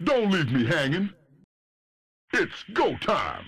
Don't leave me hanging. It's go time.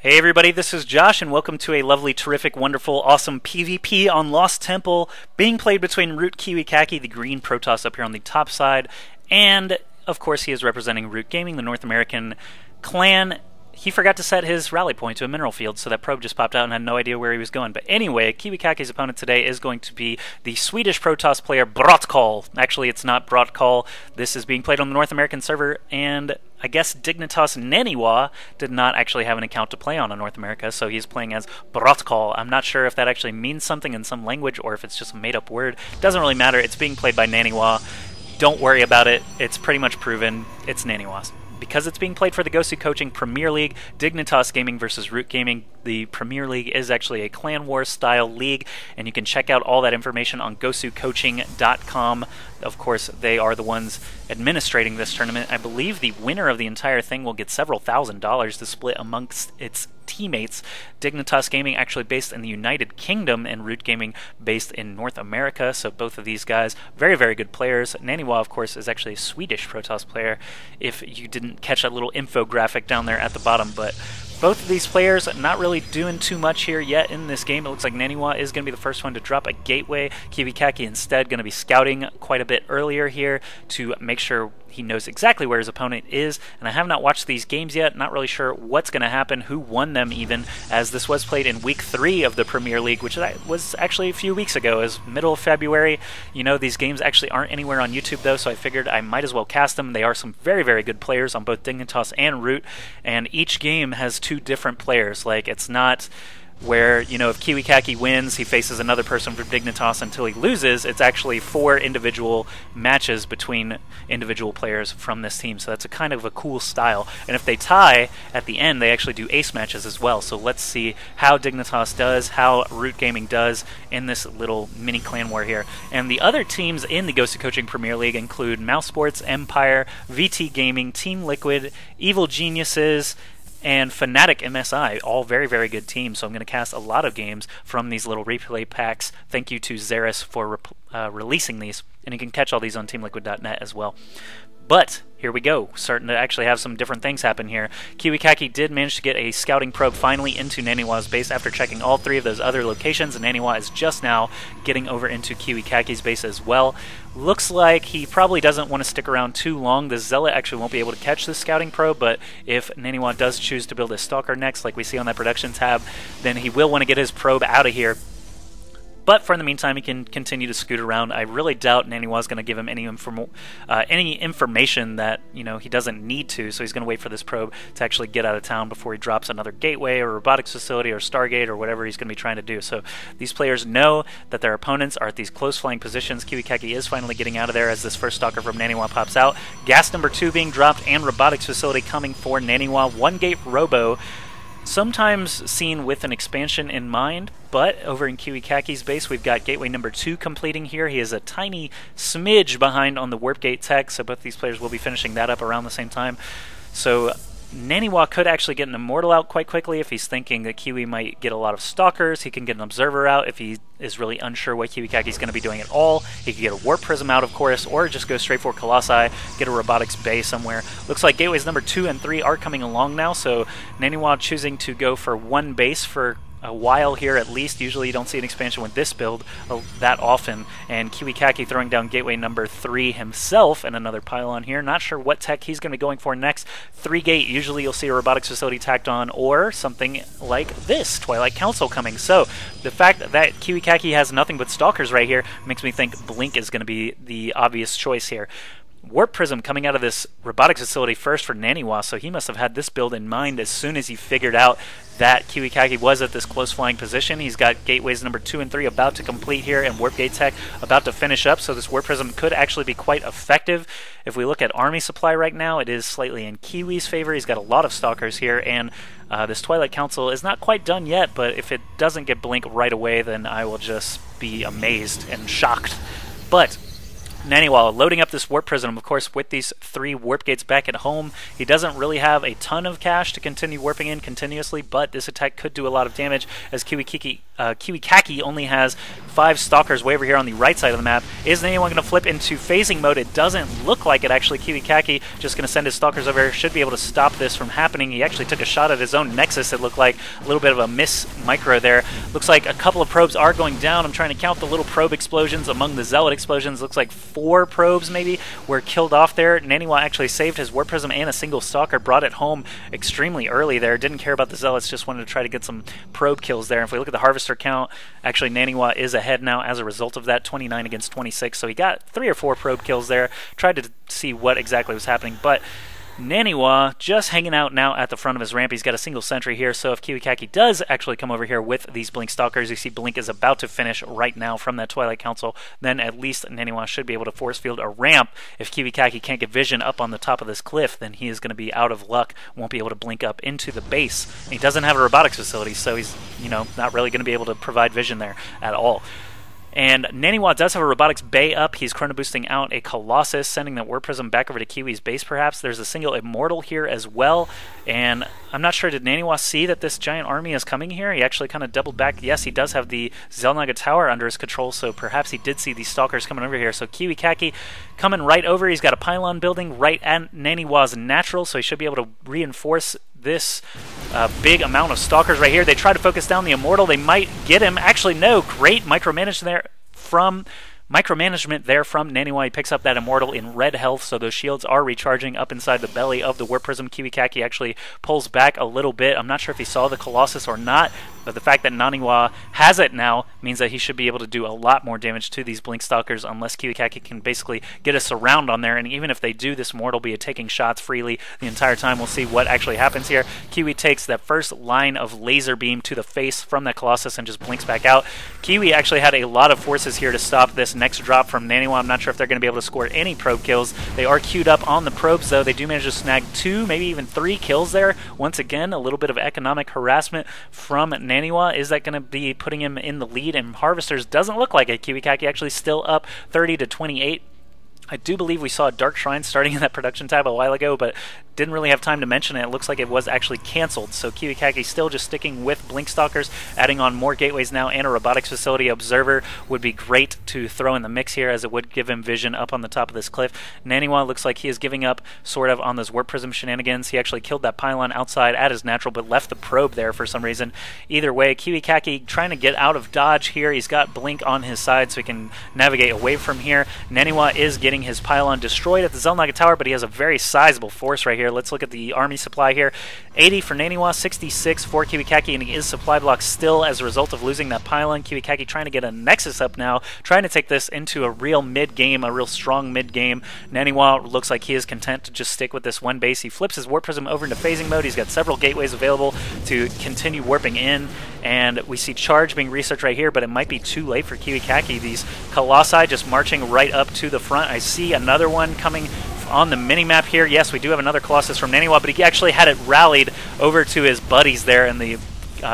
Hey everybody, this is Josh, and welcome to a lovely, terrific, wonderful, awesome PvP on Lost Temple, being played between Root KiWiKaKi, the green Protoss up here on the top side, and, of course, he is representing Root Gaming, the North American clan. He forgot to set his rally point to a mineral field, so that probe just popped out and had no idea where he was going. But anyway, KiWiKaKi's opponent today is going to be the Swedish Protoss player Brotkal. Actually, it's not Brotkal. This is being played on the North American server, and I guess Dignitas Naniwa did not actually have an account to play on in North America, so he's playing as Brotkal. I'm not sure if that actually means something in some language or if it's just a made-up word. Doesn't really matter. It's being played by Naniwa. Don't worry about it. It's pretty much proven. It's Naniwa's. Because it's being played for the Gosucoaching Premiere League, Dignitas Gaming versus Root Gaming. The Premier League is actually a Clan Wars style league, and you can check out all that information on Gosucoaching.com. Of course, they are the ones administrating this tournament. I believe the winner of the entire thing will get several $1,000s to split amongst its teammates. Dignitas Gaming actually based in the United Kingdom, and Root Gaming based in North America, so both of these guys, very, very good players. Naniwa, of course, is actually a Swedish Protoss player, if you didn't catch that little infographic down there at the bottom, but both of these players not really doing too much here yet in this game. It looks like Naniwa is going to be the first one to drop a gateway. KiWiKaKi instead going to be scouting quite a bit earlier here to make sure he knows exactly where his opponent is. And I have not watched these games yet, not really sure what's going to happen, who won them even, as this was played in week 3 of the Premier League, which was actually a few weeks ago, as middle of February. You know, these games actually aren't anywhere on YouTube though, so I figured I might as well cast them. They are some very, very good players on both Dignitas and Root, and each game has 2 different players. Like, it's not where, you know, if KiWiKaKi wins, he faces another person from Dignitas until he loses. It's actually 4 individual matches between individual players from this team, so that's a kind of a cool style. And if they tie at the end, they actually do ace matches as well. So let's see how Dignitas does, how Root Gaming does in this little mini clan war here. And the other teams in the Gosucoaching Premier League include Mouse Sports, Empire, VT Gaming, Team Liquid, Evil Geniuses, and Fnatic MSI, all very, very good teams. So I'm going to cast a lot of games from these little replay packs. Thank you to Xeris for releasing these, and you can catch all these on TeamLiquid.net as well. But here we go, starting to actually have some different things happen here. KiWiKaKi did manage to get a scouting probe finally into Naniwa's base after checking all 3 of those other locations, and Naniwa is just now getting over into KiWiKaKi's base as well. Looks like he probably doesn't want to stick around too long. The Zealot actually won't be able to catch this scouting probe, but if Naniwa does choose to build a Stalker next, like we see on that production tab, then he will want to get his probe out of here. But for the meantime, he can continue to scoot around. I really doubt Naniwa's going to give him any information that, you know, he doesn't need to, so he's going to wait for this probe to actually get out of town before he drops another gateway or robotics facility or Stargate or whatever he's going to be trying to do. So these players know that their opponents are at these close flying positions. KiWiKaKi is finally getting out of there as this first Stalker from Naniwa pops out. Gas number 2 being dropped and robotics facility coming for Naniwa. 1 gate robo, sometimes seen with an expansion in mind, but over in KiWiKaKi's base, we've got gateway number 2 completing here. He is a tiny smidge behind on the warp gate tech, so both these players will be finishing that up around the same time. So Naniwa could actually get an Immortal out quite quickly if he's thinking that Kiwi might get a lot of Stalkers. He can get an Observer out if he is really unsure what KiWiKaKi is going to be doing at all. He could get a Warp Prism out, of course, or just go straight for Colossi, get a Robotics Bay somewhere. Looks like gateways number 2 and 3 are coming along now, so Naniwa choosing to go for 1 base for a while here at least. Usually you don't see an expansion with this build that often, and KiWiKaKi throwing down gateway number 3 himself and another pylon here. Not sure what tech he's going to be going for next. 3 gate, usually you'll see a robotics facility tacked on, or something like this, Twilight Council coming. So the fact that KiWiKaKi has nothing but Stalkers right here makes me think Blink is going to be the obvious choice here. Warp Prism coming out of this robotics facility first for Naniwa, so he must have had this build in mind as soon as he figured out that KiWiKaKi was at this close flying position. He's got gateways number 2 and 3 about to complete here, and Warp Gate Tech about to finish up, so this Warp Prism could actually be quite effective. If we look at army supply right now, it is slightly in Kiwi's favor. He's got a lot of Stalkers here, and this Twilight Council is not quite done yet, but if it doesn't get Blink right away, then I will just be amazed and shocked. But Naniwa loading up this warp prism, of course, with these 3 warp gates back at home. He doesn't really have a ton of cash to continue warping in continuously, but this attack could do a lot of damage as KiWiKaKi only has 5 stalkers way over here on the right side of the map. Is Naniwa going to flip into phasing mode? It doesn't look like it, actually. KiWiKaKi just going to send his stalkers over here. Should be able to stop this from happening. He actually took a shot at his own Nexus. It looked like a little bit of a miss micro there. Looks like a couple of probes are going down. I'm trying to count the little probe explosions among the Zealot explosions. Looks like 4 probes maybe were killed off there. Naniwa actually saved his warp prism and a single stalker, brought it home extremely early there. Didn't care about the Zealots, just wanted to try to get some probe kills there. If we look at the Harvester count, actually Naniwa is ahead now as a result of that, 29 against 26. So he got 3 or 4 probe kills there. Tried to see what exactly was happening, but Naniwa just hanging out now at the front of his ramp. He's got a single sentry here, so if KiWiKaKi does actually come over here with these Blink Stalkers, you see Blink is about to finish right now from that Twilight Council, then at least Naniwa should be able to force field a ramp. If KiWiKaKi can't get vision up on the top of this cliff, then he is going to be out of luck, won't be able to blink up into the base. And he doesn't have a robotics facility, so he's, not really going to be able to provide vision there at all. And Naniwa does have a robotics bay up. He's chrono boosting out a Colossus, sending that warp prism back over to Kiwi's base perhaps. There's a single Immortal here as well. And I'm not sure, did Naniwa see that this giant army is coming here? He actually kind of doubled back. Yes, he does have the Xel'Naga Tower under his control, so perhaps he did see these Stalkers coming over here. So KiWiKaKi coming right over. He's got a pylon building right at Naniwa's natural, so he should be able to reinforce this big amount of Stalkers right here. They try to focus down the Immortal. They might get him. Actually, no. Great micromanagement there from Naniwa. He picks up that Immortal in red health, so those shields are recharging up inside the belly of the Warp Prism. KiWiKaKi actually pulls back a little bit. I'm not sure if he saw the Colossus or not, but the fact that Naniwa has it now means that he should be able to do a lot more damage to these Blink Stalkers unless KiWiKaKi can basically get a surround on there, and even if they do, this Immortal will be taking shots freely the entire time. We'll see what actually happens here. Kiwi takes that first line of laser beam to the face from that Colossus and just blinks back out. Kiwi actually had a lot of forces here to stop this next drop from Naniwa. I'm not sure if they're going to be able to score any probe kills. They are queued up on the probes, though. They do manage to snag 2, maybe even 3 kills there. Once again, a little bit of economic harassment from Naniwa. Is that going to be putting him in the lead? And Harvesters doesn't look like it. KiWiKaKi actually still up 30-28. I do believe we saw Dark Shrine starting in that production tab a while ago, but didn't really have time to mention it. It looks like it was actually canceled. So KiWiKaKi still just sticking with Blink Stalkers, adding on more gateways now and a robotics facility. Observer would be great to throw in the mix here, as it would give him vision up on the top of this cliff. Naniwa looks like he is giving up sort of on those Warp Prism shenanigans. He actually killed that pylon outside at his natural, but left the probe there for some reason. Either way, KiWiKaKi trying to get out of dodge here. He's got Blink on his side so he can navigate away from here. Naniwa is getting his pylon destroyed at the Xel'Naga Tower, but he has a very sizable force right here. Let's look at the army supply here. 80 for Naniwa, 66 for KiWiKaKi, and he is supply block still as a result of losing that pylon. KiWiKaKi trying to get a Nexus up now, trying to take this into a real mid-game, a real strong mid-game. Naniwa looks like he is content to just stick with this one base. He flips his Warp Prism over into phasing mode. He's got several gateways available to continue warping in, and we see Charge being researched right here, but it might be too late for KiWiKaKi. These Colossi just marching right up to the front. I see another one coming on the mini-map here. Yes, we do have another Colossus from Naniwa, but he actually had it rallied over to his buddies there, and the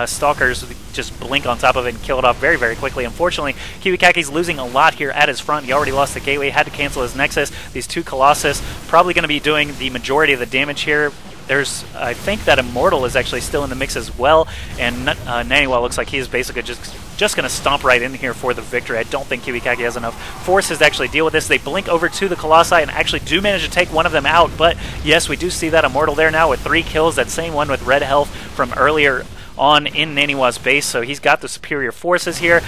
Stalkers just blink on top of it and kill it off very, very quickly. Unfortunately, KiWiKaKi's losing a lot here at his front. He already lost the gateway, had to cancel his Nexus. These 2 Colossus probably going to be doing the majority of the damage here. There's, I think that Immortal is actually still in the mix as well, and Naniwa looks like he's basically just going to stomp right in here for the victory. I don't think KiWiKaKi has enough forces to actually deal with this. They blink over to the Colossi and actually do manage to take one of them out, but yes, we do see that Immortal there now with 3 kills, that same one with red health from earlier on in Naniwa's base, so he's got the superior forces here.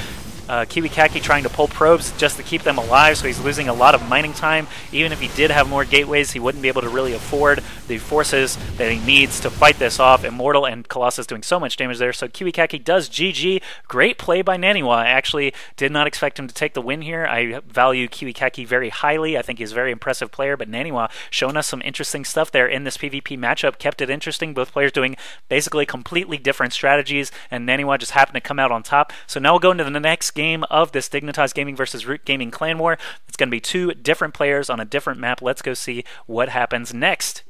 KiWiKaKi trying to pull probes just to keep them alive, so he's losing a lot of mining time. Even if he did have more gateways, he wouldn't be able to really afford the forces that he needs to fight this off. Immortal and Colossus doing so much damage there, so KiWiKaKi does GG. Great play by Naniwa. I actually did not expect him to take the win here. I value KiWiKaKi very highly. I think he's a very impressive player, but Naniwa showing us some interesting stuff there in this PvP matchup, kept it interesting. Both players doing basically completely different strategies, and Naniwa just happened to come out on top. So now we'll go into the next game of this Dignitas Gaming versus Root Gaming Clan War. It's going to be 2 different players on a different map. Let's go see what happens next.